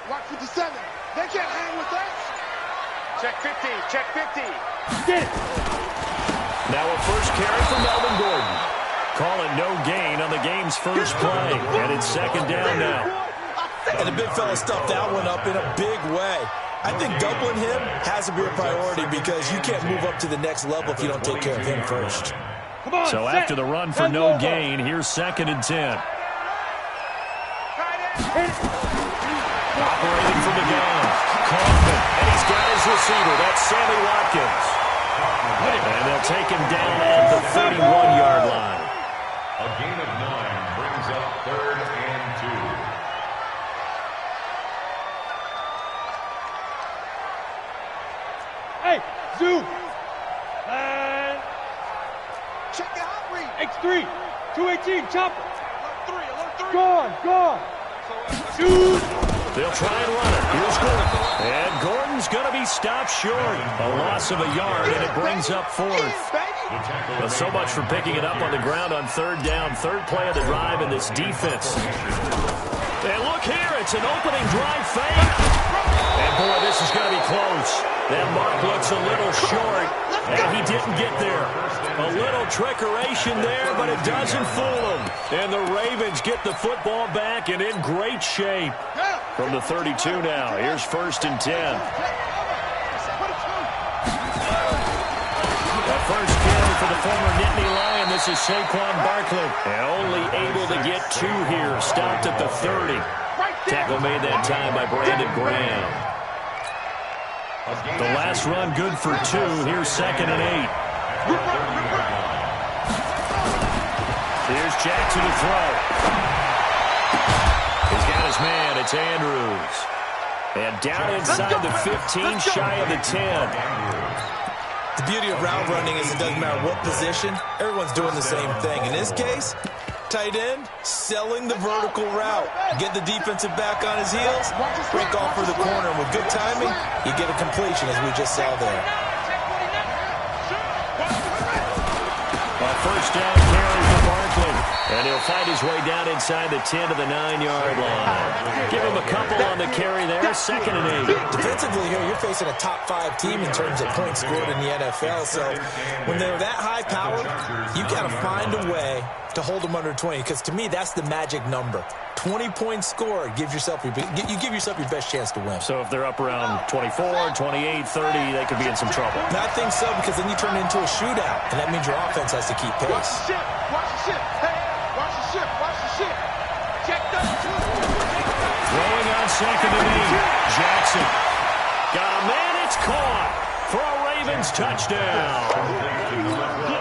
Watch 57. They can't hang with us. Check 50. Check 50. Get it. Now a first carry for Melvin Gordon. Call it no gain on the game's first play. And it's second down now. And the big fella stuffed that one up in a big way. I think doubling him has to be a priority because you can't move up to the next level if you don't take care of him first. So after the run for no gain, here's second and 10. Operating from the gun. Kaufman, and he's got his receiver. That's Sammy Watkins. And they'll take him down at the 31-yard line. A gain of 9 brings up 3rd and 2. Hey, zoom. And Check it out, read. X3, 218, chopper. Alert 3. Gone. Shoot. They'll try and run it. Here's Gordon. And Gordon's going to be stopped short. A loss of a yard, and it brings up 4th. Well, so much for picking it up on the ground on 3rd down. 3rd play of the drive in this defense. And look here, it's an opening drive fake. And boy, this is going to be close. That mark looks a little short, and he didn't get there. A little trickeration there, but it doesn't fool him. And the Ravens get the football back and in great shape. From the 32 now, here's 1st and 10. The first carry for the former Nittany Lion. This is Saquon Barkley. And only able to get 2 here. Stopped at the 30. Tackle made that time by Brandon Graham. The last run good for 2. Here's 2nd and 8. Here's Jackson to throw. He's got his man. It's Andrews. And down inside the 15, shy of the 10. The beauty of route running is it doesn't matter what position. Everyone's doing the same thing. In this case, tight end, selling the vertical route. Get the defensive back on his heels, break off for the corner. And with good timing, you get a completion, as we just saw there. A first down carry for Barkley. And he'll find his way down inside the 10 to the 9-yard line. Give him a couple on the carry there. 2nd and 8. Defensively here, you're facing a top-5 team in terms of points scored in the NFL. So when they're that high powered, you got to find a way to hold them under 20. Because to me, that's the magic number. 20 points scored gives yourself you give yourself your best chance to win. So if they're up around 24, 28, 30, they could be in some trouble. I think so, because then you turn it into a shootout, and that means your offense has to keep pace. Watch the ship. Watch the ship. Hey, watch the ship. Watch the ship. Check those 2. Throwing on 2nd and 8. Jackson. Got a man. It's caught for a Ravens touchdown.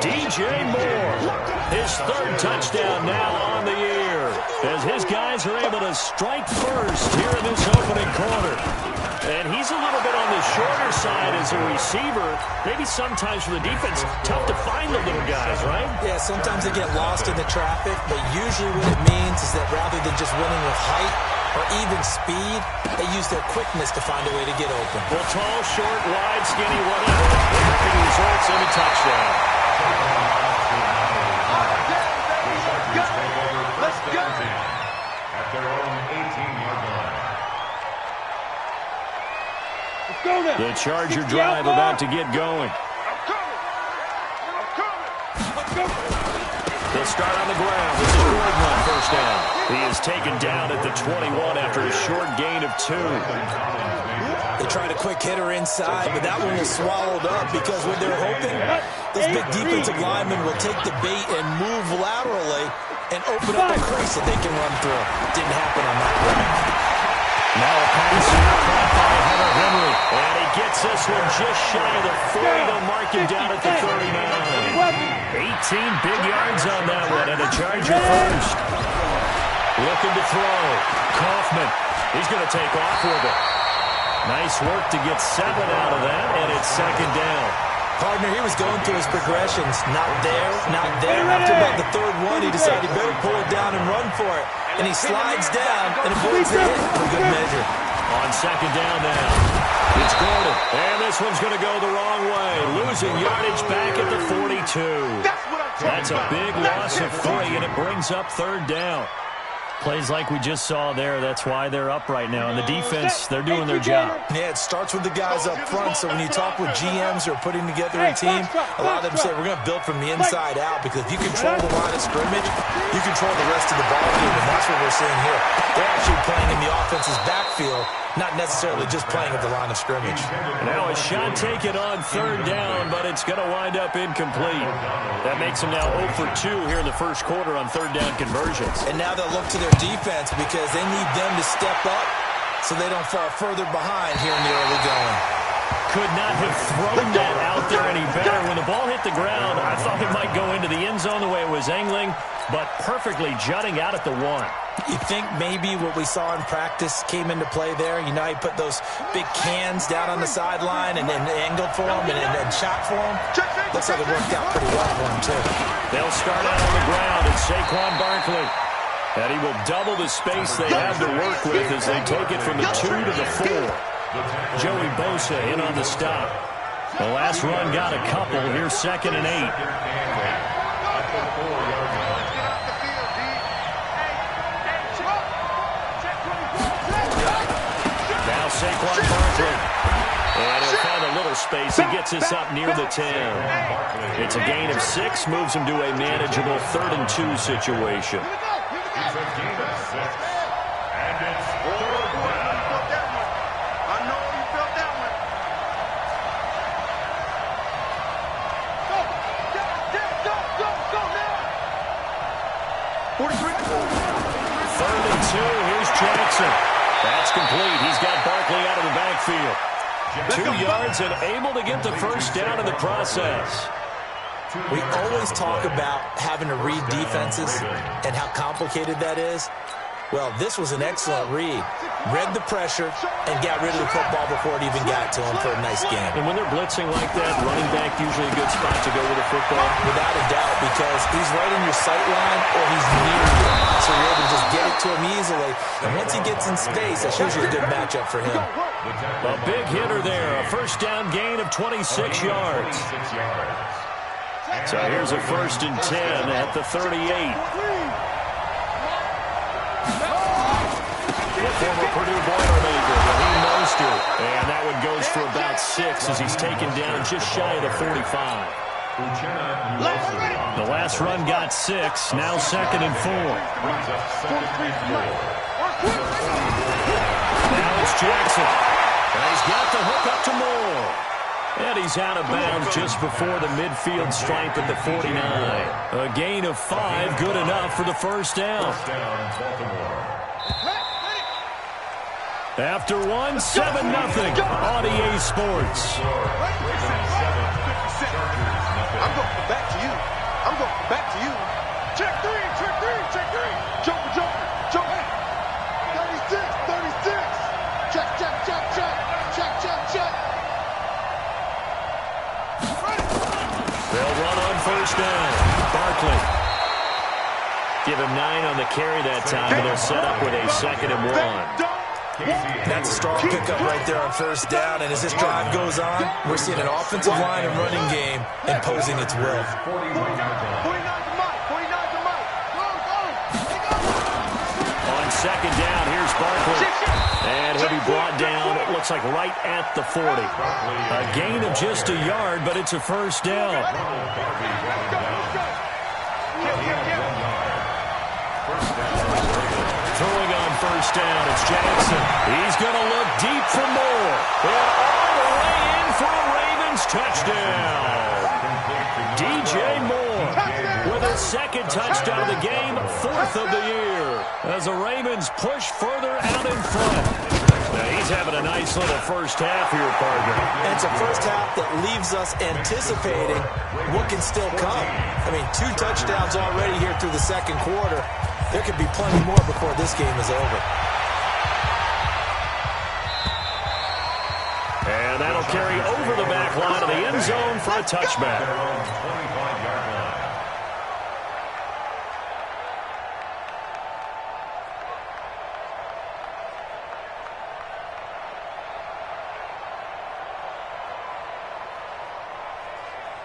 DJ Moore. His 3rd touchdown now on the year, as his guys are able to strike first here in this opening quarter. And he's a little bit on the shorter side as a receiver. Maybe sometimes for the defense, tough to find the little guys, right? Yeah, sometimes they get lost in the traffic, but usually what it means is that rather than just winning with height or even speed, they use their quickness to find a way to get open. Well, tall, short, wide, skinny, whatever. It results in a touchdown. Let's go. At their own 18-yard line. Let's go now. The Charger drive about to get going. I'm coming. Let's go. They'll start on the ground. This is Gordon on first down. He is taken down at the 21 after a short gain of 2. They tried a quick hitter inside, but that one was swallowed up because when they're hoping, those big defensive linemen will take the bait and move laterally and open up a crease that they can run through. Didn't happen on that one. Now a pass caught by Hunter Henry. And he gets this one just shy of the 40. They'll mark him down at the 39. 18 big yards on that one, and a Charger first. Looking to throw. Kaufman. He's going to take off with it. Nice work to get 7 out of that, and it's 2nd down. Partner, he was going through his progressions. Not there, not there. After about the 3rd one, he decided he better pull it down and run for it. And he slides down and avoids the hit for good measure. On 2nd down now, it's Gordon. And this one's going to go the wrong way. Losing yardage back at the 42. That's what I'm talking That's a about. big loss of 3, and it brings up 3rd down. Plays like we just saw there. That's why they're up right now. And the defense, they're doing their job. Yeah, it starts with the guys up front. So when you talk with GMs who are putting together a team, a lot of them say we're going to build from the inside out, because if you control the line of scrimmage, you control the rest of the ball game, and that's what we're seeing here. They're actually playing in the offense's backfield, not necessarily just playing at the line of scrimmage. Now a shot taken on third down, but it's going to wind up incomplete. That makes them now 0 for 2 here in the first quarter on third down conversions. And now they'll look to their defense, because they need them to step up so they don't fall further behind here in the early going. Could not have thrown that out there any better. When the ball hit the ground, I thought it might go into the end zone the way it was angling, but perfectly jutting out at the 1. You think maybe what we saw in practice came into play there? You know, he put those big cans down on the sideline and then angled for him and shot for him. Looks like it worked out pretty well for him, too. They'll start out on the ground, and Saquon Barkley. And he will double the space they have to work with as they take it from the 2 to the 4. Joey Bosa in on the stop. The last run got a couple. Here's 2nd and 8. Now Saquon Barkley. And he'll find a little space. He gets us up near the 10. It's a gain of 6. Moves him to a manageable 3rd and 2 situation. It's a gain of 6. And it's 4th down. I know you felt that one. Go now. 43. 3rd and 2. Here's Jackson. That's complete. He's got Barkley out of the backfield. 2 yards and able to get the first down in the process. We always talk about having to read defenses and how complicated that is. Well, this was an excellent read. Read the pressure and got rid of the football before it even got to him for a nice game. And when they're blitzing like that, running back usually a good spot to go with the football. Without a doubt, because he's right in your sight line or he's near you. So you're able to just get it to him easily. And once he gets in space, that's usually a good matchup for him. A big hitter there. A first down gain of 26 yards. So here's a 1st and 10 at the 38. Former Purdue Boilermaker, Raheem Mostert. And that one goes for about 6 as he's taken down just shy of the 45. The last run got 6. Now 2nd and 4. Now it's Jackson. And he's got the hook up to Moore. And he's out of bounds just before the midfield stripe at the 49. A gain of 5, good enough for the first down. After 1, 7-0 on EA Sports. I'm going back to you. I'm going back to you. Check 3, check 3, check 3. Jumper, jumper, jumper. 36, 36. Check, check, check, check. Check, check, check. They'll run on first down. Barkley. Give him 9 on the carry that time, and they'll set up with a 2nd and 1. That's a strong pickup right there on first down. And as this drive goes on, we're seeing an offensive line and running game imposing its will. 49 to Mike. 49 to Mike. Go. On 2nd down, here's Barkley. And he'll be brought down, it looks like right at the 40. A gain of just a yard, but it's a first down. Throwing on first down, it's Jackson. He's going to look deep for more. And all the way in for a Ravens touchdown. DJ Moore with his 2nd touchdown of the game, 4th of the year. As the Ravens push further out in front. Now he's having a nice little first half here, partner. And it's a first half that leaves us anticipating what can still come. I mean, 2 touchdowns already here through the 2nd quarter. There could be plenty more before this game is over. And that'll carry over the back line of the end zone for a touchback.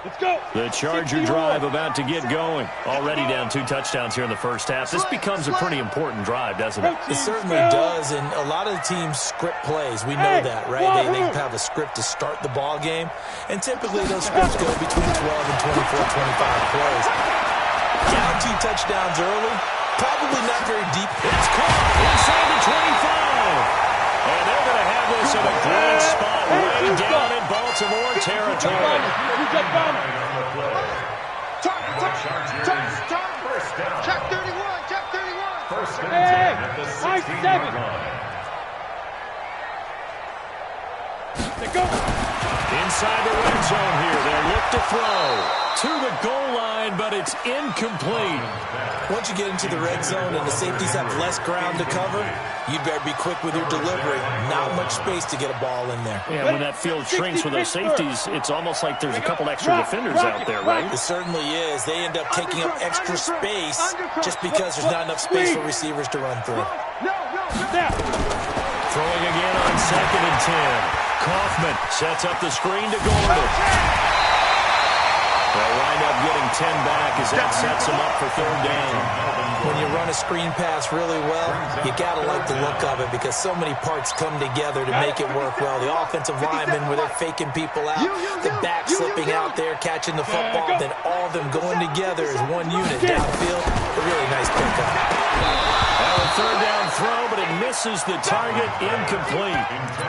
Let's go. The Charger drive about to get going. Already down 2 touchdowns here in the first half. This becomes a pretty important drive, doesn't it? It certainly does, and a lot of the teams script plays. We know that, right? They have a script to start the ball game, and typically those scripts go between 12 and 24, 25 plays. Down 2 touchdowns early, probably not very deep. It's caught inside the 25. And they're going to have this in a great spot way down in Baltimore territory. Check 31, check 31. First and 10 Hey, at the nice 16-yard line. Let's go. Inside the red zone here. They'll look to throw to the goal line, but it's incomplete. Once you get into the red zone and the safeties have less ground to cover, you'd better be quick with your delivery. Not much space to get a ball in there. Yeah, when that field shrinks with those safeties, it's almost like there's a couple extra defenders out there, right? It certainly is. They end up taking up extra space just because there's not enough space for receivers to run through. Throwing again on 2nd and 10. Kaufman sets up the screen to Gordon. They'll wind up getting 10 back as that sets them up for 3rd down. When you run a screen pass really well, you got to like the look of it because so many parts come together to make it work well. The offensive linemen, where they're faking people out, the back slipping out there, catching the football, then all of them going together as one unit downfield. A really nice pickup. A 3rd down throw, but it misses the target. Incomplete.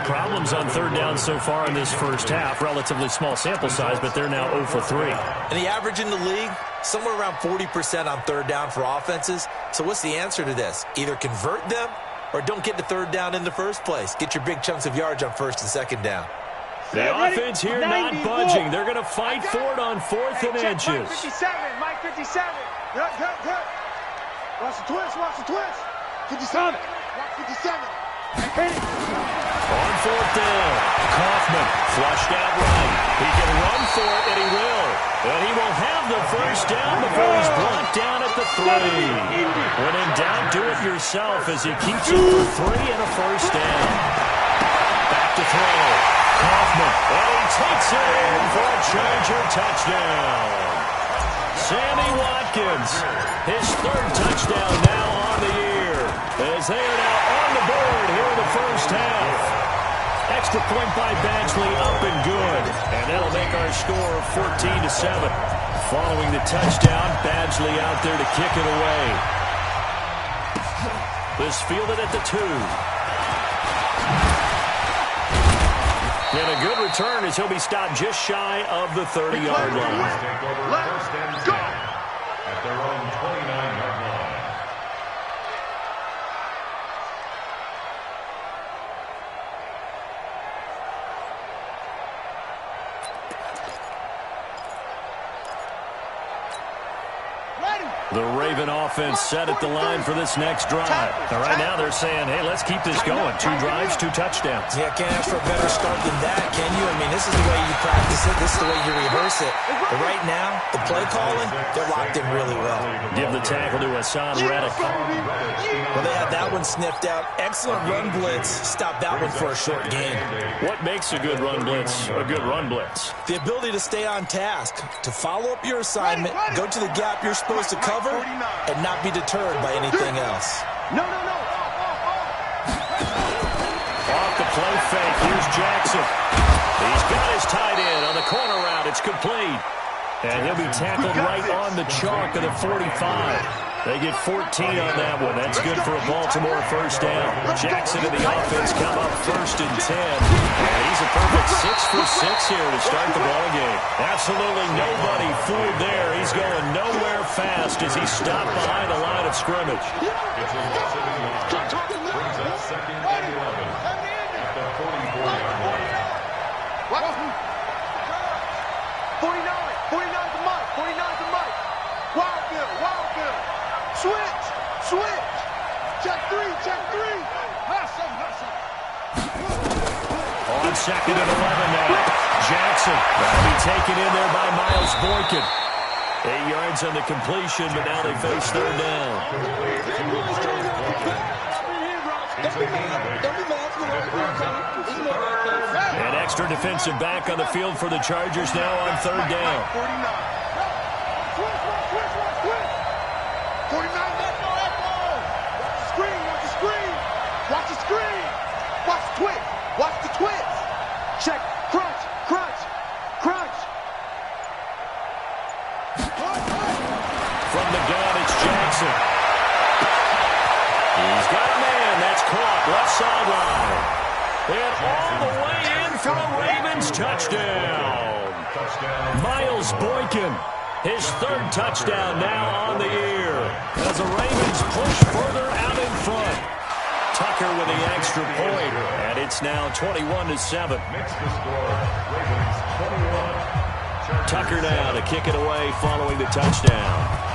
Problems on 3rd down so far in this first half. Relatively small sample size, but they're now 0 for 3. And the average in the league, somewhere around 40% on 3rd down for offenses. So what's the answer to this? Either convert them or don't get to 3rd down in the first place. Get your big chunks of yards on 1st and 2nd down. The offense here not budging. They're going to fight for it on 4th and inches. Mike 57, Mike 57. Good, good, good. Watch the twist, watch the twist. 57, watch 57. On 4th down, Kaufman flushed out right. He can run for it, and he will. And he will have the 1st down before he's brought down at the 3. When in doubt, do it yourself as he keeps it for 3 and a 1st down. Back to throw. Kaufman, and he takes it in for a Charger touchdown. Sammy Watkins, his 3rd touchdown now on the year, as they are now on the board here in the first half. Extra point by Badgley up and good, and that'll make our score 14-7. Following the touchdown, Badgley out there to kick it away. This fielded at the 2. And a good return as he'll be stopped just shy of the 30-yard line. Let's go. At their own 29-yard line. The Raven offense set at the line for this next drive. Now, right now they're saying, hey, let's keep this going. 2 drives, 2 touchdowns. Yeah, can't ask for a better start than that, can you? I mean, this is the way you practice it. This is the way you rehearse it. But right now, the play calling, they're locked in really well. Give the tackle to Hassan Reddick. Well, they had that one sniffed out. Excellent run blitz. Stop that one for a short gain. What makes a good run blitz a good run blitz? The ability to stay on task, to follow up your assignment, go to the gap you're supposed to cover, and not be deterred by anything else. No. Off the play fake, here's Jackson. He's got his tight end on the corner route. It's complete. And he'll be tackled right on the chalk of the 45. They get 14 on that one. That's good for a Baltimore 1st down. Jackson and the offense come up 1st and 10. And he's a perfect 6 for 6 here to start the ball game. Absolutely nobody fooled there. He's going nowhere fast as he stopped behind the line of scrimmage. Brings up 2nd and 11 at the 44-yard line. 49 to Mike, 49 to Mike. Wild field. Switch. Check 3. Hustle. On 2nd and 11 now. Jackson will be taken in there by Miles Boykin. 8 yards on the completion, but now they face 3rd down. An extra defensive back on the field for the Chargers now on third down. 49. 49, let go. Watch the screen, watch the screen. Watch the screen. Watch the twitch. Watch the twitch. Check, crunch, crunch, crunch. From the gun, it's Jackson. He's got a man. That's caught. Left sideline. And all the way in for a Ravens touchdown. Miles Boykin, his third touchdown now on the year as the Ravens push further out in front. Tucker with the extra point, and it's now 21-7. Tucker now to kick it away following the touchdown.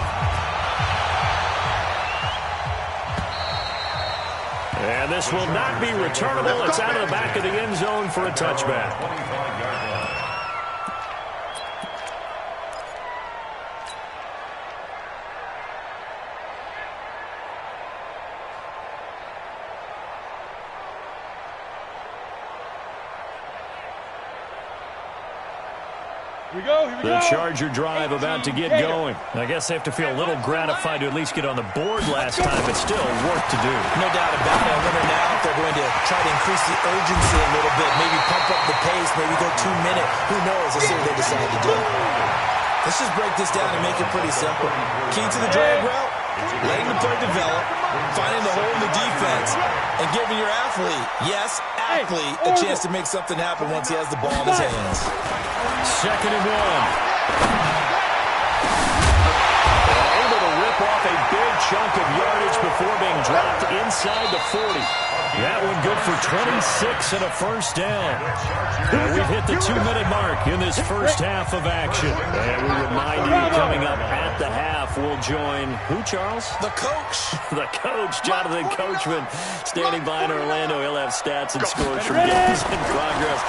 And this will not be returnable. It's out of the back of the end zone for a touchback. Here we go. The Charger drive about to get going. I guess they have to feel a little gratified to at least get on the board last time, but still work to do. No doubt about it. I wonder now if they're going to try to increase the urgency a little bit, maybe pump up the pace, maybe go 2 minute. Who knows? Let's see what they decide to do. Let's just break this down and make it pretty simple. Key to the drag route, letting the play develop, finding the hole in the defense, and giving your athlete, yes, athlete, a chance to make something happen once he has the ball in his hands. 2nd and 1. Able to rip off a big chunk of yardage before being dropped inside the 40. That one good for 26 and a first down. And we've hit the 2-minute mark in this first half of action. And we remind you, coming up at the half, we'll join who, Charles? The coach. The coach, Jonathan Coachman, standing by in Orlando. He'll have stats and scores from games in progress,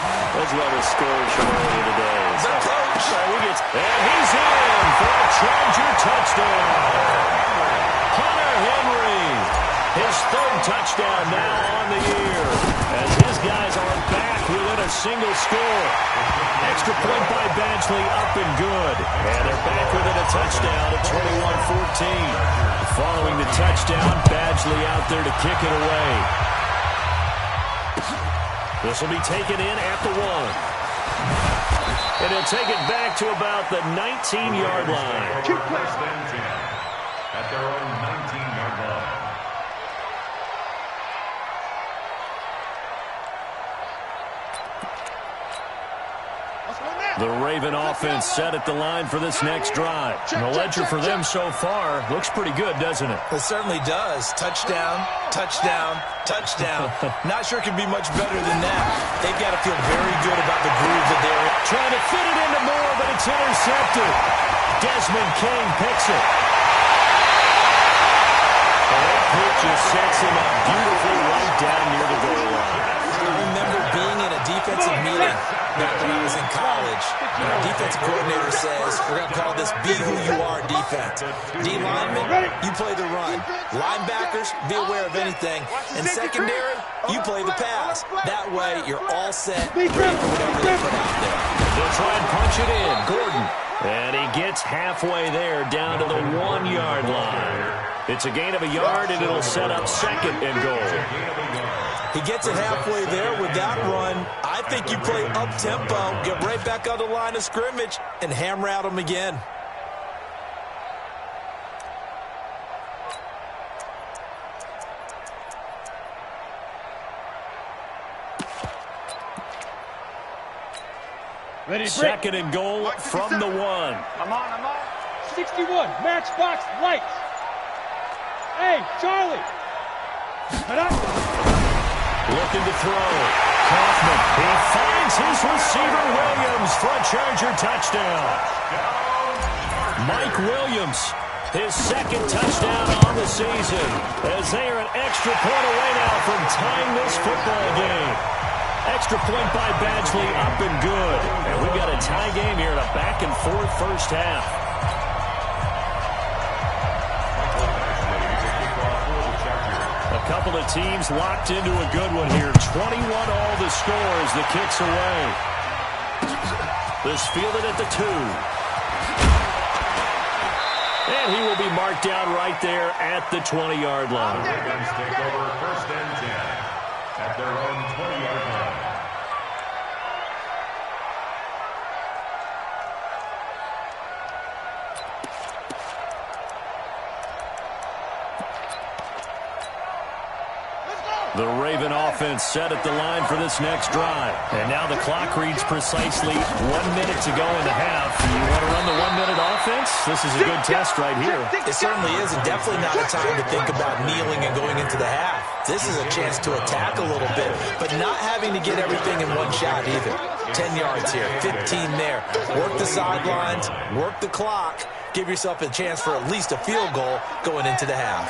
as well as scores from earlier today. The coach. And he's in for a Charger touchdown. Hunter Henry, his third touchdown now on the year, as his guys are back within a single score. Extra point by Badgley, up and good. And they're back within a touchdown at 21-14. Following the touchdown, Badgley out there to kick it away. This will be taken in at the 1. And he'll take it back to about the 19-yard line. At their own 19-yard line. The Raven offense set at the line for this next drive. And the ledger for them so far looks pretty good, doesn't it? It certainly does. Touchdown, touchdown, touchdown. Not sure it can be much better than that. They've got to feel very good about the groove that they're in. Trying to fit it into Moore, but it's intercepted. Desmond King picks it. That pitch just sets him up beautifully right down near the goal line. I remember being in a defensive meeting back when I was in college. Our defensive coordinator says, we're going to call this be who you are defense. D linemen, you play the run. Linebackers, be aware of anything. And secondary, you play the pass. That way, you're all set, ready for whatever they put out there. They'll try and punch it in. Gordon. And he gets halfway there down to the 1-yard line. It's a gain of a yard, and it'll set up 2nd and goal. He gets it halfway there with that run. I think you play up-tempo, get right back on the line of scrimmage, and hammer out him again. Ready, 2nd and goal from the 1. I'm on. 61, matchbox lights. Hey, Charlie. Cut up. Looking to throw. Kaufman. He finds his receiver, Williams, for a Charger touchdown. Mike Williams, his 2nd touchdown on the season, as they are an extra point away now from tying this football game. Extra point by Badgley, up and good. And we've got a tie game here in a back-and-forth first half. A couple of teams locked into a good one here. 21 all the scores. The kick's away. This fielded at the 2. And he will be marked down right there at the 20-yard line. Ravens take over 1st and 10 at their own 20-yard line. The Raven offense set at the line for this next drive. And now the clock reads precisely 1 minute to go in the half. You want to run the 1-minute offense? This is a good test right here. It certainly is, and definitely not a time to think about kneeling and going into the half. This is a chance to attack a little bit, but not having to get everything in one shot either. 10 yards here, 15 there. Work the sidelines, work the clock. Give yourself a chance for at least a field goal going into the half.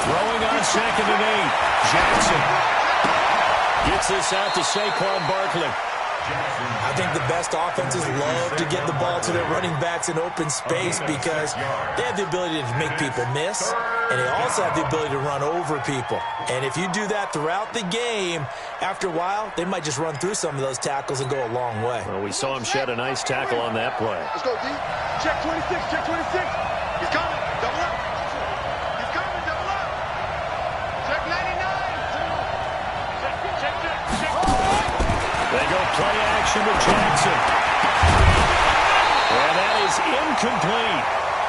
Throwing on 2nd and 8. Jackson gets this out to Saquon Barkley. I think the best offenses love to get the ball to their running backs in open space because they have the ability to make people miss, and they also have the ability to run over people. And if you do that throughout the game, after a while, they might just run through some of those tackles and go a long way. Well, we saw him shed a nice tackle on that play. Let's go, D. Check 26, check 26. He's coming. Double up. He's coming, double up. Check 99. They go play action with Jackson. And that is incomplete.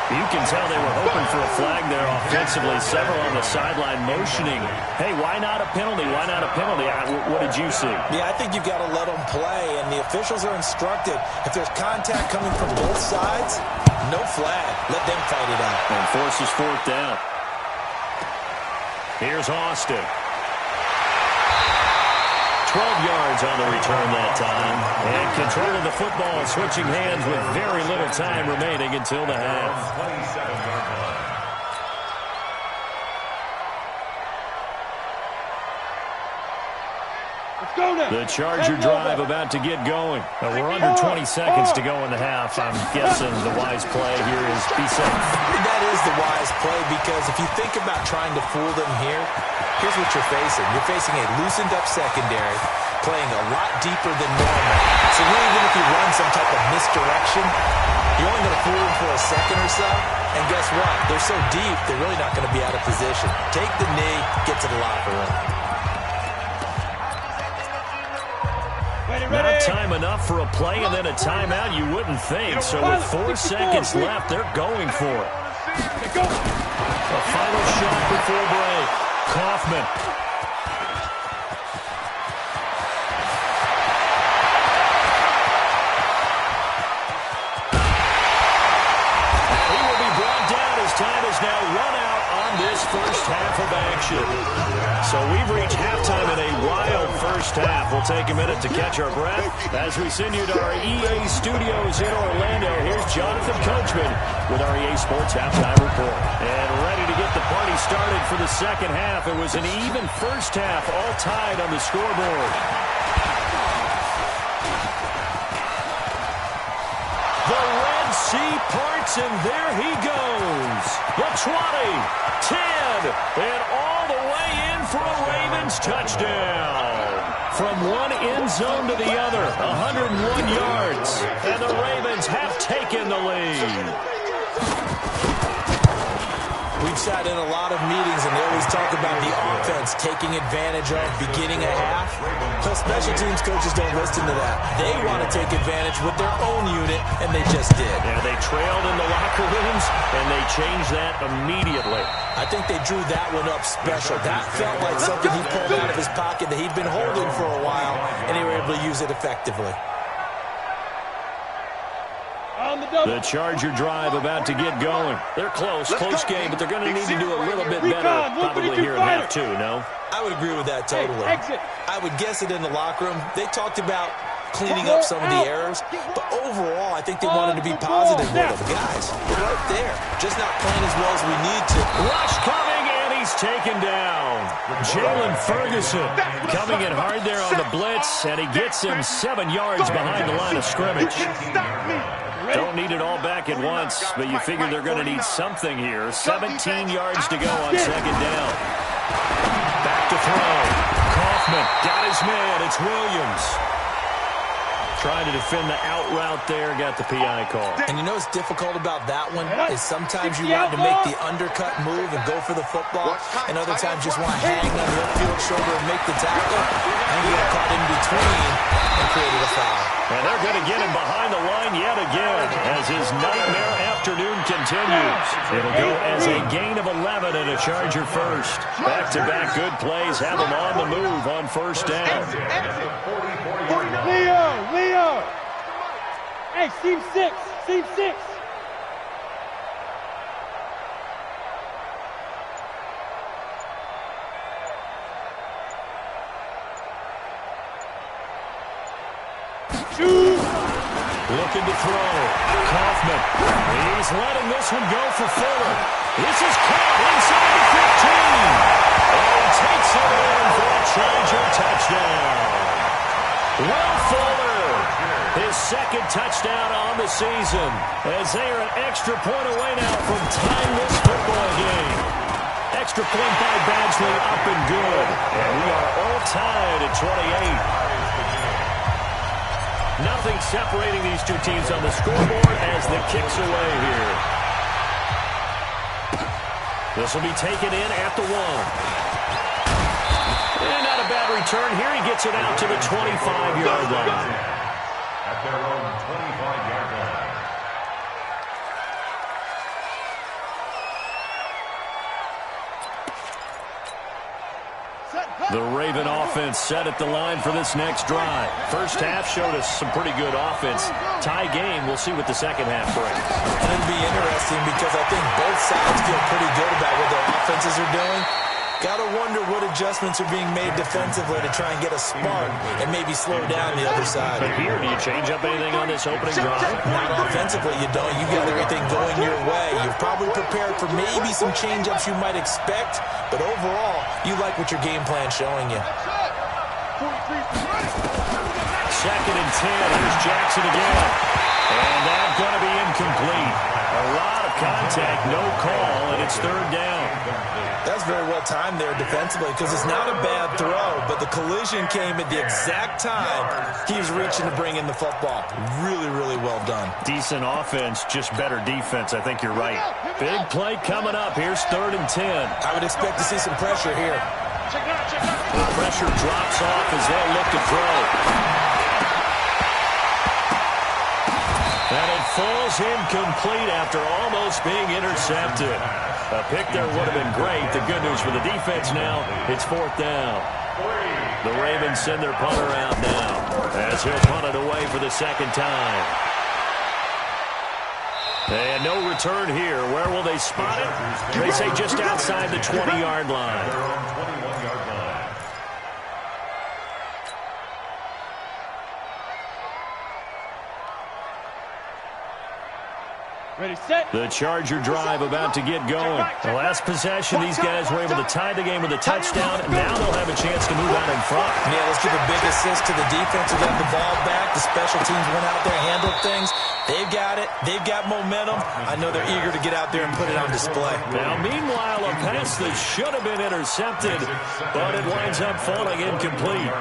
You can tell they were hoping for a flag there offensively. Several on the sideline motioning. Hey, why not a penalty? Why not a penalty? What did you see? Yeah, I think you've got to let them play, and the officials are instructed. If there's contact coming from both sides, no flag. Let them fight it out. And forces 4th down. Here's Austin. 12 yards on the return that time. And control of the football, switching hands with very little time remaining until the half. 27-yard line. Let's go now. The Charger drive about to get going. We're under 20 seconds to go in the half. I'm guessing the wise play here is be safe. That is the wise play because if you think about trying to fool them here, here's what you're facing. You're facing a loosened up secondary, playing a lot deeper than normal. So really, even if you run some type of misdirection, you're only going to fool them for a second or so. And guess what? They're so deep, they're really not going to be out of position. Take the knee, get to the locker room. Not time enough for a play and then a timeout, you wouldn't think. So with 4 seconds left, they're going for it. A final shot before break. Kaufman. He will be brought down as time is now run out on this first half of action. So we've reached halftime in a wild first half. We'll take a minute to catch our breath as we send you to our EA studios in Orlando. Here's Jonathan Coachman with our EA Sports Halftime Report. And ready to get the party started for the second half. It was an even first half, all tied on the scoreboard. The Red Sea parts, and there he goes. The 20, 10, and all the way in for a Ravens touchdown. From one end zone to the other, 101 yards, and the Ravens have taken the lead. We've sat in a lot of meetings, and they always talk about the offense taking advantage of beginning a half. So special teams coaches don't listen to that. They want to take advantage with their own unit, and they just did. Yeah, they trailed in the locker rooms, and they changed that immediately. I think they drew that one up special. That felt like something he pulled out of his pocket that he'd been holding for a while, and they were able to use it effectively. The Charger drive about to get going. They're close game, but they're going to need to do a little bit better probably here in half two, no? I would agree with that totally. I would guess it in the locker room. They talked about cleaning up some of the errors, but overall, I think they wanted to be positive with them. Guys, we're right there, just not playing as well as we need to. Rush coming, and he's taken down. Jalen Ferguson coming in hard there on the blitz, and he gets him 7 yards behind the line of scrimmage. Don't need it all back at once, but you figure they're going to need something here. 17 yards to go on second down. Back to throw. Kaufman got his man. It's Williams. Trying to defend the out route there, got the PI call. And you know what's difficult about that one is sometimes you want to make the undercut move and go for the football, and other times just want to hang on the upfield shoulder and make the tackle, and you got caught in between and created a foul. And they're going to get him behind the line yet again as his nightmare afternoon continues. It'll go as a gain of 11 and a Charger first. Back-to-back good plays have them on the move on first down. Leo! Hey, seam 6! Seam 6! Shoot! Looking to throw. Kaufman. He's letting this one go for Fuller. This is caught inside the 15. And he takes it in for a Charger touchdown. Will Fuller, his second touchdown on the season, as they are an extra point away now from tying this football game. Extra point by Badgley up and good. And we are all tied at 28. Nothing separating these two teams on the scoreboard as the kick's away here. This will be taken in at the 1. And not a bad return here. He gets it out to the 25-yard line. At their own 25-yard line. The Raven offense set at the line for this next drive. First half showed us some pretty good offense. Tie game, we'll see what the second half brings. And it'll be interesting because I think both sides feel pretty good about what their offenses are doing. Gotta wonder what adjustments are being made defensively to try and get a spark and maybe slow down the other side. But here, do you change up anything on this opening drive? Not offensively, you don't. You got everything going your way. You're probably prepared for maybe some change-ups you might expect, but overall, you like what your game plan's showing you. Second and 10. Here's Jackson again. And that's going to be incomplete. A lot of contact, no call, and it's third down. That's very well timed there defensively because it's not a bad throw, but the collision came at the exact time he was reaching to bring in the football. Really, really well done. Decent offense, just better defense. I think you're right. Big play coming up. Here's third and 10. I would expect to see some pressure here. The pressure drops off as they'll look to throw. And it falls incomplete after almost being intercepted. A pick there would have been great. The good news for the defense now, it's fourth down. The Ravens send their punter out now as he'll punt it away for the second time. And no return here. Where will they spot it? They say just outside the 20-yard line. Ready, set. The Charger drive about to get going. The last possession, these guys were able to tie the game with a touchdown. Now they'll have a chance to move out in front. Yeah, let's give a big assist to the defense who got the ball back. The special teams went out there, handled things. They've got it. They've got momentum. I know they're eager to get out there and put it on display. Now, meanwhile, a pass that should have been intercepted, but it winds up falling incomplete.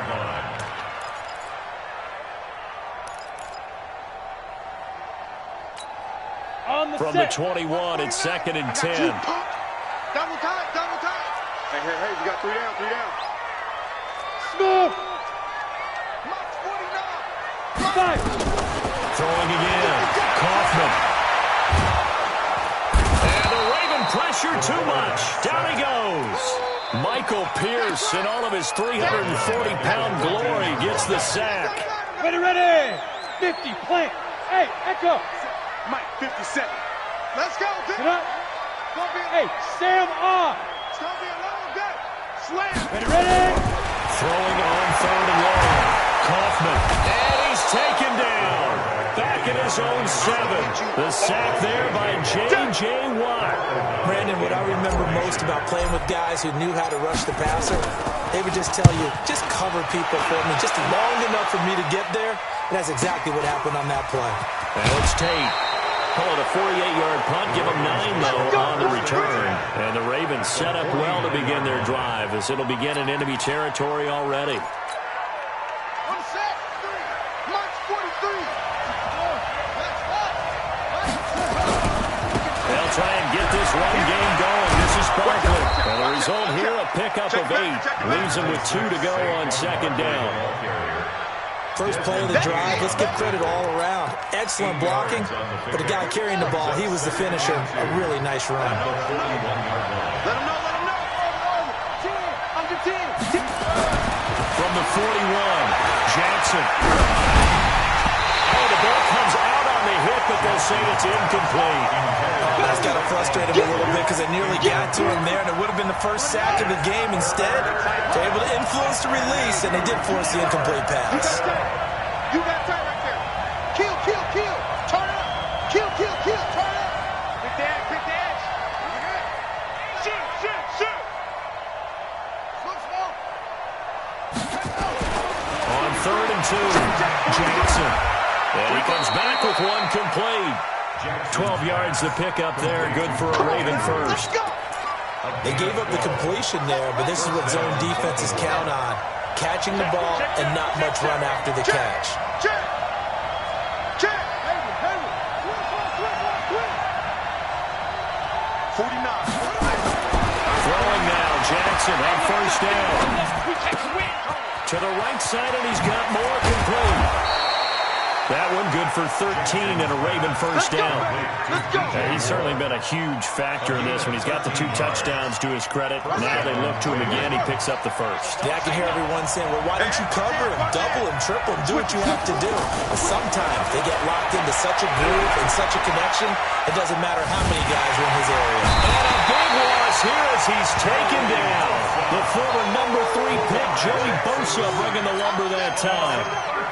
From the 21, it's second and 10. Double time, double time. Hey, you got three down. Smooth. Mark 49. Five. Throwing again. Kaufman. And the Raven pressure too much. Down he goes. Michael Pierce, in all of his 340-pound glory, gets the sack. Ready. 50, plant. Hey, echo. Mike, 57. Let's go, Dick. Get up. Hey, Sam off. It's going to be a long day. Slam. Ready. Throwing on third and long. Kaufman. And he's taken down. back in his own 7. The sack there by J.J. Watt. Brandon, what I remember most about playing with guys who knew how to rush the passer, they would just tell you, just cover people for me, just long enough for me to get there. And that's exactly what happened on that play. And it's Tate. Call it a 48-yard punt. Give them 9, though, on the return. And the Ravens set up well to begin their drive as it'll begin in enemy territory already. They'll try and get this run game going. This is Barkley. And the result here, a pickup of 8. Leaves them with 2 to go on second down. First play of the drive, let's give credit all around. Excellent blocking, but the guy carrying the ball, he was the finisher. A really nice run. Let him know, let him know. Under 10. From the 41, Jackson. Oh, the ball comes out on the hit, but they'll say it's incomplete. That's got to frustrate him a little bit because they nearly got to him there, and it would have been the first sack of the game. Instead, they're able to influence the release, and they did force the incomplete pass. You got time right there. Kill, kill, kill. Turn it up. Kill, kill, kill. Turn it up. Pick the edge, pick the edge. Shoot, shoot, shoot. Look small. On 3rd and 2, Jackson. And he comes back with one complete. 12 yards to pick up there. Good for a Raven first. They gave up the completion there, but this is what zone defenses count on. Catching the ball and not much run after the catch. Check. Check. 49. Throwing now, Jackson on first down. To the right side, and he's got more complete. That one good for 13 and a Raven first down. He's certainly been a huge factor in this when he's got the 2 touchdowns to his credit. Now they look to him again. He picks up the first. Yeah, I can hear everyone saying, well, why don't you cover him, double him, triple him, do what you have to do. But sometimes they get locked into such a groove and such a connection, it doesn't matter how many guys are in his area. And a big loss here as he's taken down. The former number 3 pick, Joey Bosa, bringing the lumber that time.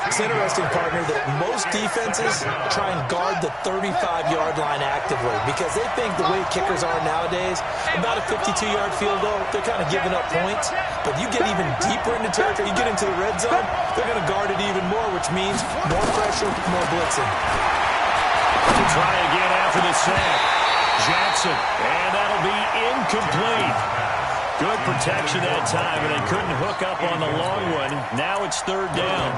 It's interesting, partner, that most defenses try and guard the 35-yard line actively because they think the way kickers are nowadays, about a 52-yard field goal, they're kind of giving up points. But you get even deeper into territory, you get into the red zone, they're going to guard it even more, which means more pressure, more blitzing. To try again after the sack. Jackson, and that'll be incomplete. Good protection that time, and they couldn't hook up on the long one. Now it's 3rd down.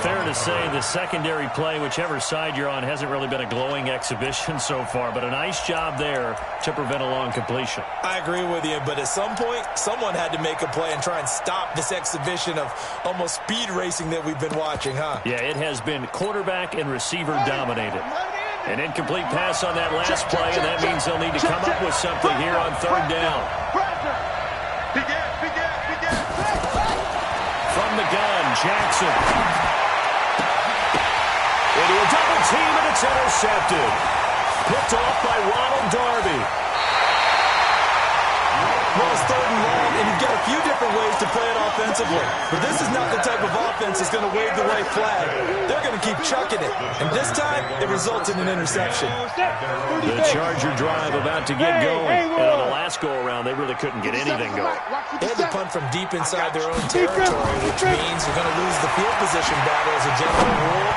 Fair to say the secondary play, whichever side you're on, hasn't really been a glowing exhibition so far, but a nice job there to prevent a long completion. I agree with you, but at some point, someone had to make a play and try and stop this exhibition of almost speed racing that we've been watching, huh? Yeah, it has been quarterback and receiver dominated. An incomplete pass on that last play, and that means they'll need to come up with something here on 3rd down. From the gun, Jackson. Into a double team, and it's intercepted. Picked off by Ronald Darby. Well, it's 3rd and long, and you've got a few different ways to play it offensively. But this is not the type of offense that's going to wave the white flag. They're going to keep chucking it. And this time, it results in an interception. The Charger drive about to get going. And on the last go-around, they really couldn't get anything going. They had to punt from deep inside their own territory, which means you're going to lose the field position battle as a general rule.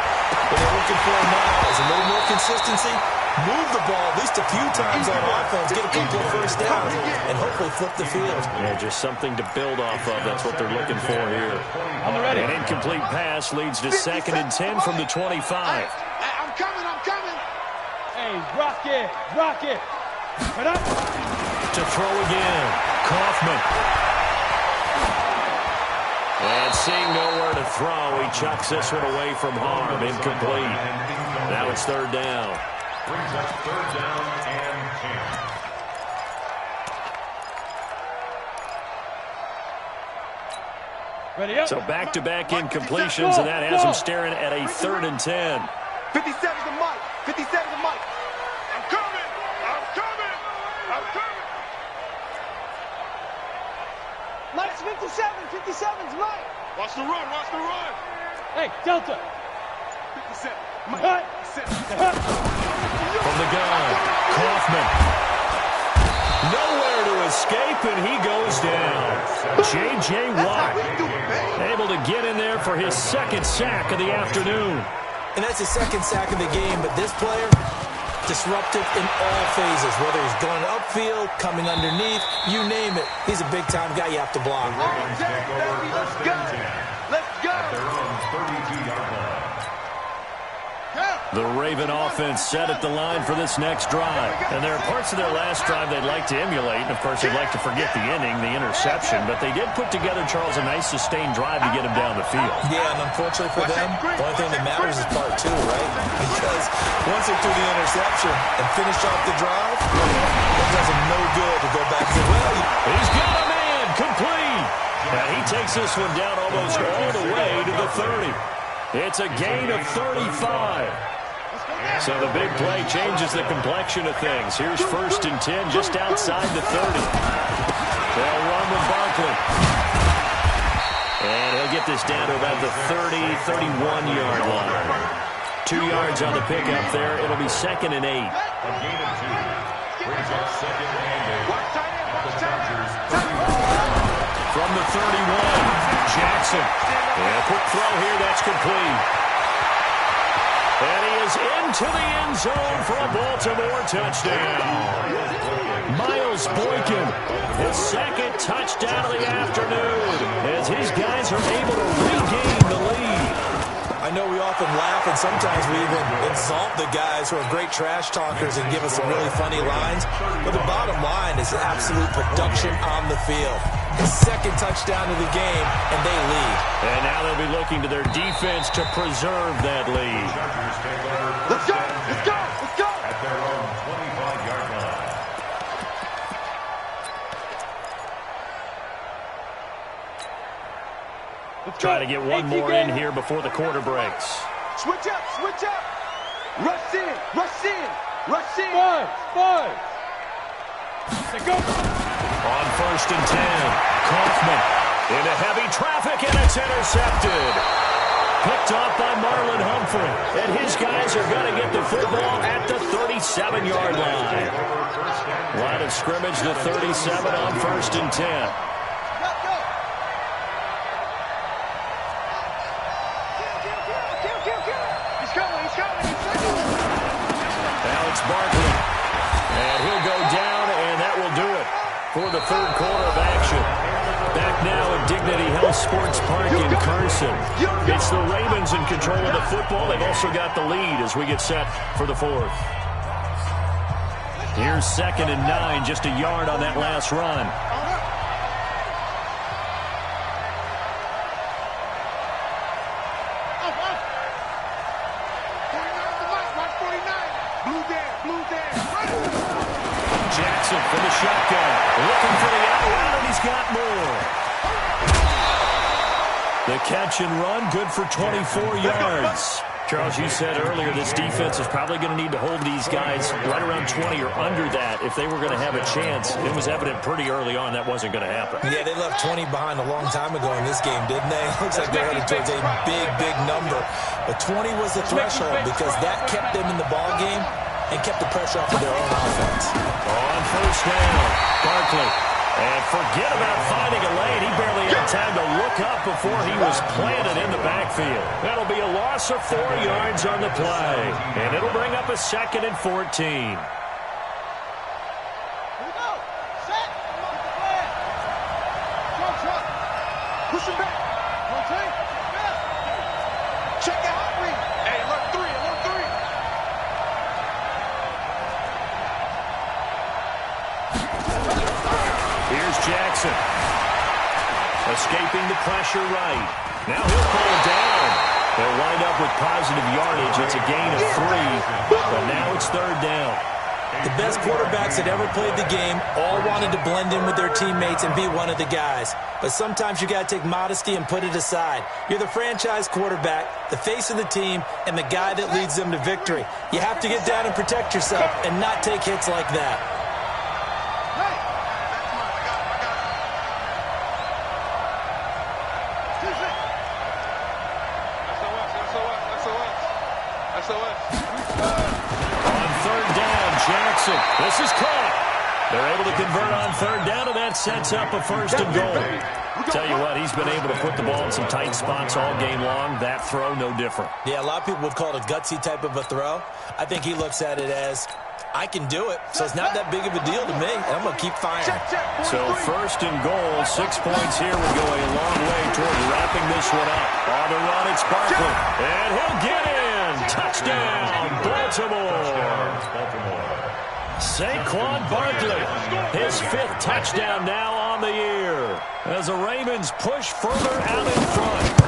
What they're looking for now is a little more consistency, move the ball at least a few times on offense, get a couple of first downs, and hopefully flip the field. Yeah, just something to build off of. That's what they're looking for here. An incomplete pass leads to 2nd and 10 from the 25. I'm coming, I'm coming. Hey, rock it, rock it. Get up. To throw again, Kaufman. And seeing nowhere to throw, he chucks this one away from harm. Incomplete. Now it's 3rd down. Brings us 3rd down and 10. Ready up. So back-to-back incompletions, and that has him staring at a 3rd and 10. 57 to Mike. 57 to Mike. I'm coming. I'm coming. I'm coming. Mike's 57. 57's Mike. Watch the run. Watch the run. Hey, Delta. 57. Mike. Cut. From the gun, Kaufman. Nowhere to escape, and he goes down. J.J. Watt able to get in there for his second sack of the afternoon. And that's his second sack of the game, but this player, disruptive in all phases, whether he's going upfield, coming underneath, you name it. He's a big-time guy you have to block. Let's go. Let's go. Their own 32-yard line. The Raven offense set at the line for this next drive. And there are parts of their last drive they'd like to emulate. And, of course, they'd like to forget the inning, the interception. But they did put together, Charles, a nice sustained drive to get him down the field. Yeah, and unfortunately for them, the only thing that matters is part two, right? Because once they threw the interception and finished off the drive, it does them no good to go back and say, well, he's got a man, complete. And he takes this one down almost all the way to the 30. It's a gain of 35. So the big play changes the complexion of things. Here's 1st and 10 just outside the 30. They'll run with Barkley. And he'll get this down to about the 30, 31-yard line. 2 yards on the pickup there. It'll be 2nd and 8. A gain of 2. Brings up 2nd and 8. At the Chargers' 31. From the 31, Jackson. And a quick throw here, that's complete. And he is into the end zone for a Baltimore touchdown. Miles Boykin, his second touchdown of the afternoon, as his guys are able to regain the lead. I know we often laugh and sometimes we even insult the guys who are great trash talkers and give us some really funny lines. But the bottom line is absolute production on the field. His second touchdown of the game, and they lead. And now they'll be looking to their defense to preserve that lead. Chargers take over Let's go. Let's go. Let's go. at their own 25-yard line. Try to get one more in here before the quarter breaks. Switch up. Switch up. Rush in. Rush in. Rush in. Five. Let's go. On 1st and 10, Kaufman into heavy traffic, and it's intercepted. Picked off by Marlon Humphrey. And his guys are going to get the football at the 37-yard line. Line of scrimmage, the 37 on 1st and 10. Alex Barkley. And he'll go down, and that will do it for the third quarter of action. Back now at Dignity Health Sports Park in Carson. It's the Ravens in control of the football. They've also got the lead as we get set for the fourth. Here's 2nd and 9, just a yard on that last run. Jackson for the shotgun. Looking for the out route, and he's got more. The catch and run, good for 24 yards. Charles, you said earlier this defense is probably going to need to hold these guys right around 20 or under that if they were going to have a chance. It was evident pretty early on that wasn't going to happen. Yeah, they left 20 behind a long time ago in this game, didn't they? Looks like they're headed towards a big, big number. But 20 was the threshold because that kept them in the ball game and kept the pressure off of their own offense. On 1st down, Barkley. And forget about finding a lane. He barely had time to look up before he was planted in the backfield. That'll be a loss of 4 yards on the play. And it'll bring up a 2nd and 14. Push him back. Check out Humphrey. Hey, look 3. Here's Jackson. Escaping the pressure right. Now he'll pull down. They'll wind up with positive yardage. It's a gain of 3. But now it's 3rd down. The best quarterbacks that ever played the game all wanted to blend in with their teammates and be one of the guys. But sometimes you got to take modesty and put it aside. You're the franchise quarterback, the face of the team, and the guy that leads them to victory. You have to get down and protect yourself and not take hits like that. SOS. Jackson. This is caught. They're able to convert on third down, and that sets up a first and goal. Tell you what, he's been able to put the ball in some tight spots all game long. That throw, no different. Yeah, a lot of people would call it a gutsy type of a throw. I think he looks at it as, I can do it, so it's not that big of a deal to me, and I'm going to keep firing. So first and goal, 6 points here would go a long way toward wrapping this one up. On the run, it's Barkley, and he'll get in. Touchdown, Baltimore. Saquon Barkley, his 5th touchdown now on the year, as the Ravens push further out in front.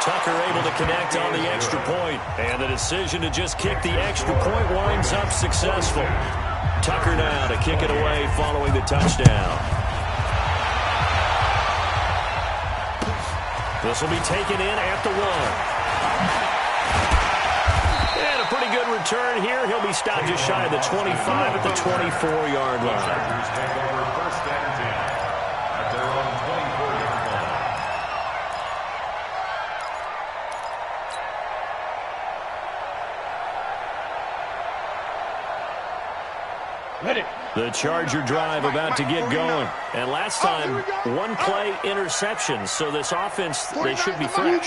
Tucker able to connect on the extra point, and the decision to just kick the extra point winds up successful. Tucker now to kick it away following the touchdown. This will be taken in at the 1. And a pretty good return here. He'll be stopped just shy of the 25 at the 24-yard line. Take over first and 10 at their own 24-yard line. Ready. The Charger drive about to get going. And last time, 1-play interception. So this offense, they should be fresh.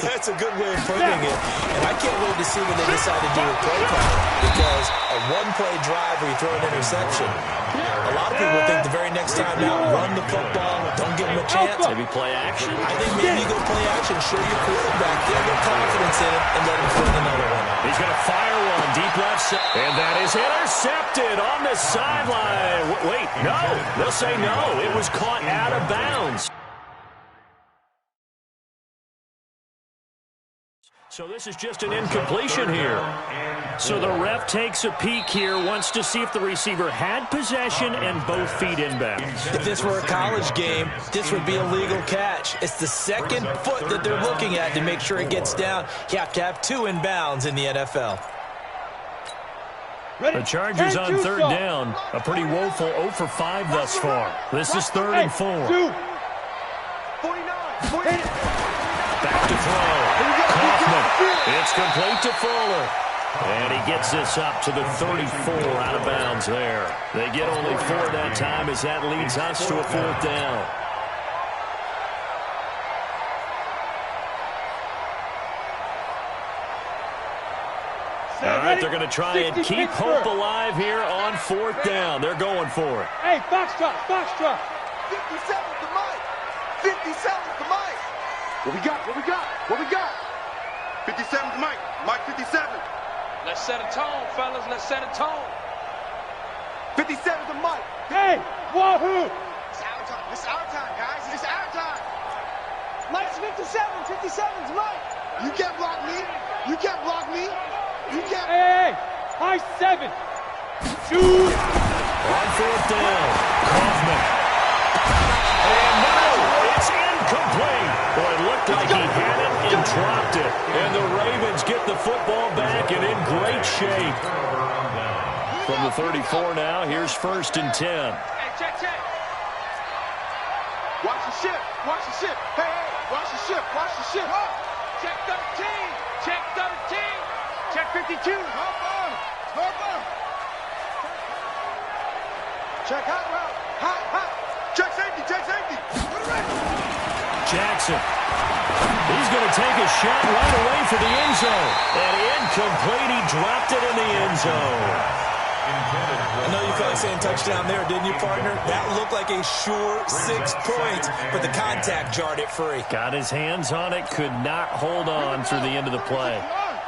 That's a good way of putting it. And I can't wait to see what they decide to do with play call. Because a 1-play drive where you throw an interception, a lot of people think the very next time out, run the football, don't give them a chance. Maybe play action? I think maybe you go play action, show your quarterback, get a little confidence in it, and let him throw another one. He's going to fire one deep left side. And that is intercepted on the sideline. Wait, no. They'll say no. It was caught out of bounds. So this is just an incompletion here. So the ref takes a peek here, wants to see if the receiver had possession and both feet inbounds. If this were a college game, this would be a legal catch. It's the second foot that they're looking at to make sure it gets down. You have to have 2 inbounds in the NFL. The Chargers on third down. A pretty woeful 0 for 5 thus far. This is 3rd and 4. 49. Back to throw. Kaufman. It's complete to Fuller. And he gets this up to the 34 out of bounds there. They get only 4 that time as that leads us to a 4th down. All right, they're going to try and keep hope alive here on 4th down. They're going for it. Hey, Foxtrot. 57's the mic. 57's the mic. What we got? 57's Mike. Mike 57. Let's set a tone, fellas. Let's set a tone. 57's the mic. Hey, Wahoo! It's our time. It's our time, guys. It's our time. Mike's 57. 57's Mike. You can't block me. You can't block me. You can't. Hey, high 7. Shoot! On 4th down, Kaufman. And no, it's incomplete. Boy, it looked like he had it and dropped it. And the Ravens get the football back and in great shape. From the 34 now, here's 1st and 10. Hey, check. Watch the ship. Hey, watch the ship. Check 13. Check 52. Harper. Check hot route. Hot. Check safety. Jackson. He's going to take a shot right away for the end zone. And incomplete. He dropped it in the end zone. I know you felt like saying touchdown there, didn't you, partner? That looked like a sure 6 points, but the contact jarred it free. Got his hands on it, could not hold on through the end of the play.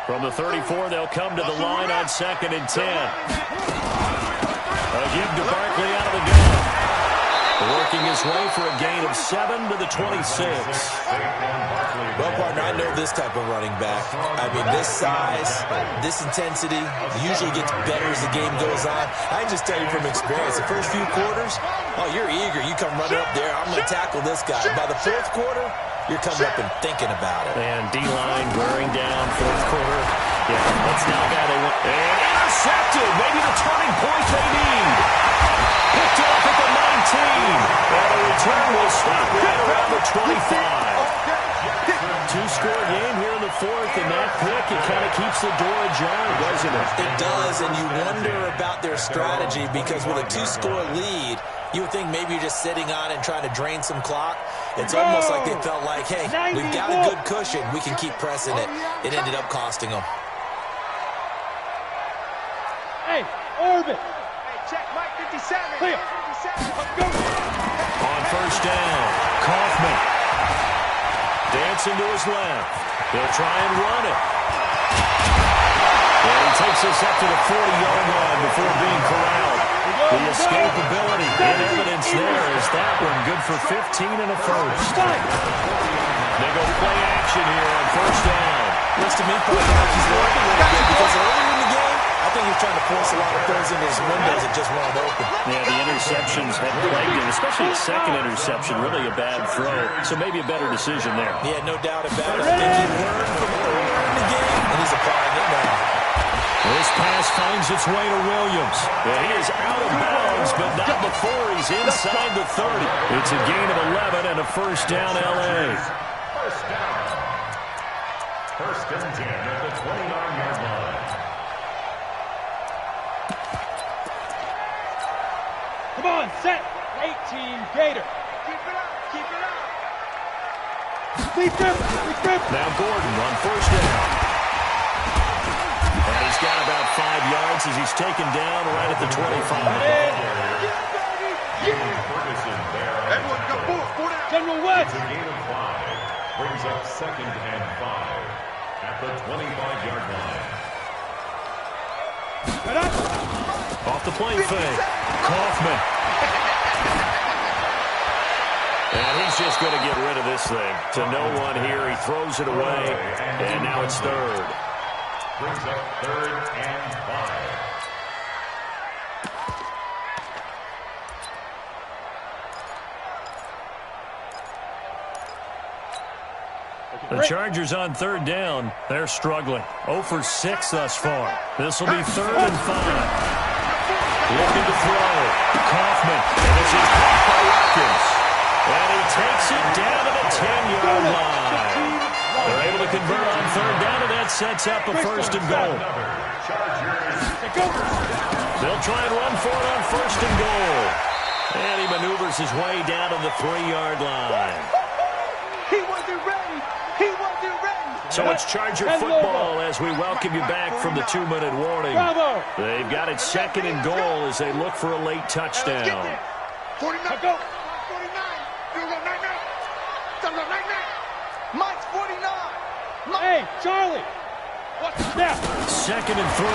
From the 34, they'll come to the line on 2nd and 10. A give to Barkley out of the gun. Working his way for a gain of 7 to the 26. Well, partner, I know this type of running back. I mean, this size, this intensity usually gets better as the game goes on. I can just tell you from experience, the first few quarters, oh, you're eager. You come running up there, I'm going to tackle this guy. By the 4th quarter, you're coming up and thinking about it. And D-line wearing down 4th quarter. Yeah, that's not a guy they want. And intercepted. Maybe the turning point they need. Picked off at the 19. And the return will stop right around the 25. 2-score game here in the fourth, and that pick, it kind of keeps the door ajar, doesn't it? It does, and you wonder about their strategy because with a 2-score lead, you would think maybe you're just sitting on and trying to drain some clock. It's almost like they felt like, hey, we've got a good cushion. We can keep pressing it. It ended up costing them. Hey, Orbit. Hey, check Mike 57. Clear. 57. Let's go. On first down, Kaufman. Dancing to his left. He'll try and run it. And he takes us up to the 40-yard line before being corralled. The escapability in evidence there is that one good for 15 and a first. They go play action here on first down. Looks to me like he's working a little bit because earlier in the game, I think he was trying to force a lot of throws into his windows that just weren't open. Yeah, the interceptions have plagued him, especially a second interception, really a bad throw. So maybe a better decision there. Yeah, no doubt about it. I think he learned from earlier in the game, and he's applying it now. This pass finds its way to Williams. And he is out of bounds, but not before he's inside the 30. It's a gain of 11 and a first down, L.A. First down. First and 10 at the 29-yard line. Come on, set. 18, Gator. Keep it up. Keep it up. Sleep grip. Sleep grip. Now Gordon on first down. And he's got about 5 yards as he's taken down right at the 25. Ferguson there. Everyone go forward. General West. It's a gain of 5. Brings up second and 5 at the 25-yard line. Get up. Off the play fake. Kaufman. And he's just going to get rid of this thing. To no one here. He throws it away. And now it's third. Brings up third and 5. The Chargers on third down. They're struggling. 0 for 6 thus far. This will be third and 5. Looking to throw. Kaufman. And this is caught by Watkins. And he takes it down to the 10-yard line. They're able to convert on third down, and that sets up a first and goal. They'll try and run for it on first and goal. And he maneuvers his way down to the 3-yard line. He wasn't ready. He wasn't ready. So it's Charger football as we welcome you back from the 2-minute warning. Bravo. They've got it second and goal as they look for a late touchdown. 49. Go. 49. You go 99. Mike's 49. Hey, Charlie. What's that? Second and 3.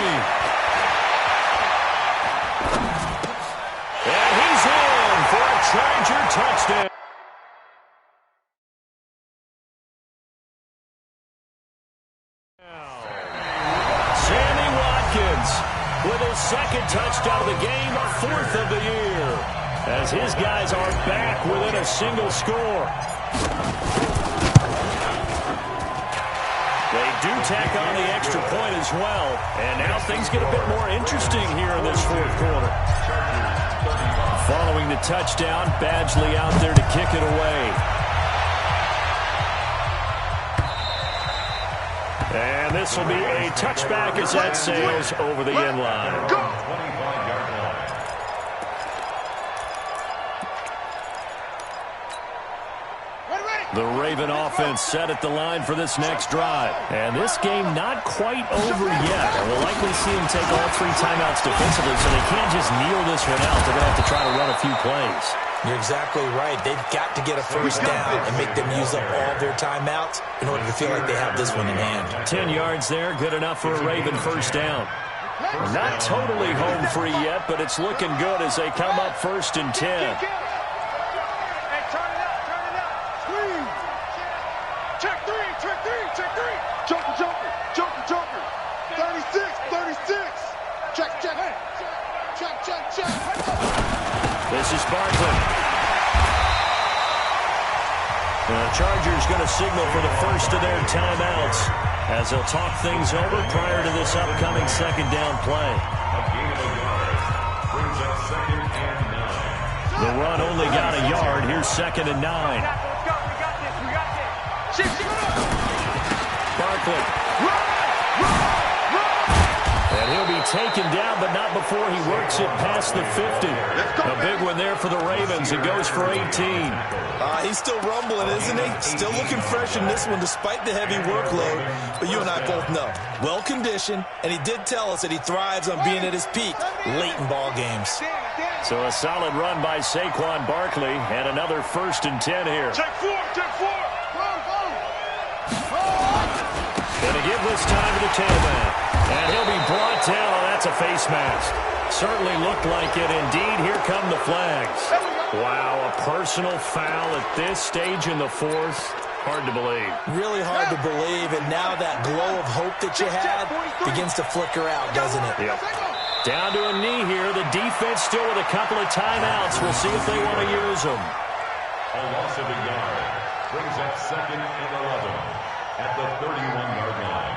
And he's in for a Charger touchdown. Sammy Watkins with his second touchdown of the game, 4th of the year, as his guys are back within a single score. They do tack on the extra point as well, and now things get a bit more interesting here in this fourth quarter. Following the touchdown, Badgley out there to kick it away. And this will be a touchback as that sails over the end line. Go. 25-yard line. The Raven offense set at the line for this next drive. And this game not quite over yet. And we'll likely see them take all 3 timeouts defensively, so they can't just kneel this one out. They're going to have to try to run a few plays. You're exactly right. They've got to get a first down and make them use up all their timeouts in order to feel like they have this one in hand. 10 yards there, good enough for a Raven first down. Not totally home free yet, but it's looking good as they come up first and 10. Jumper. 36. Check. This is Barkley. The Chargers going to signal for the first of their timeouts as they'll talk things over prior to this upcoming second down play. A gain of a yard. Brings up second and 9. The run only got a yard. Here's second and 9. Barkley. And he'll be taken down, but not before he works it past the 50. A big one there for the Ravens. It goes for 18. He's still rumbling, isn't he? Still looking fresh in this one despite the heavy workload. But you and I both know, well-conditioned, and he did tell us that he thrives on being at his peak late in ball games. So a solid run by Saquon Barkley, and another 1st and 10 here. Check 4, check 4. Gonna give this time to the tailback. And he'll be brought down. Oh, that's a face mask. Certainly looked like it. Indeed, here come the flags. Wow, a personal foul at this stage in the 4th. Hard to believe. Really hard to believe, and now that glow of hope that you had begins to flicker out, doesn't it? Yep. Down to a knee here. The defense still with a couple of timeouts. We'll see if they want to use them. A loss of a yard brings up 2nd and 11 at the 31-yard line.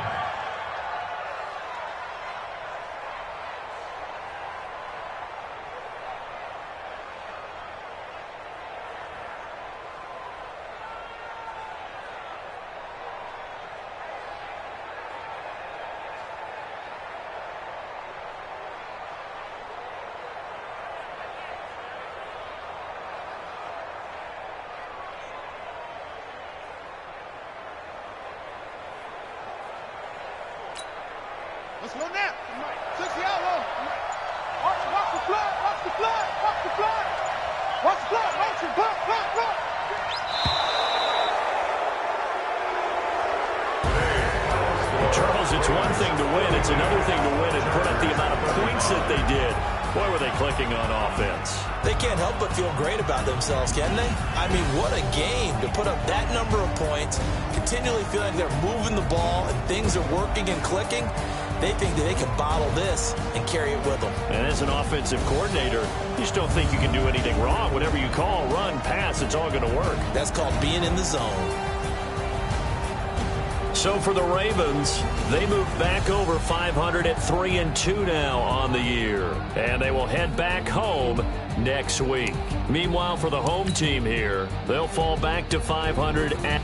Let's go now. 6 yellow. Watch the flood. Watch the flood. Watch the flood. Watch the flood. Motion. Block. Charles, it's one thing to win. It's another thing to win and put up the amount of points that they did. Boy, were they clicking on offense. They can't help but feel great about themselves, can they? I mean, what a game to put up that number of points, continually feeling like they're moving the ball and things are working and clicking. They think that they can bottle this and carry it with them. And as an offensive coordinator, you just don't think you can do anything wrong. Whatever you call, run, pass, it's all going to work. That's called being in the zone. So for the Ravens, they move back over 500 at 3-2 now on the year. And they will head back home next week. Meanwhile, for the home team here, they'll fall back to 500 at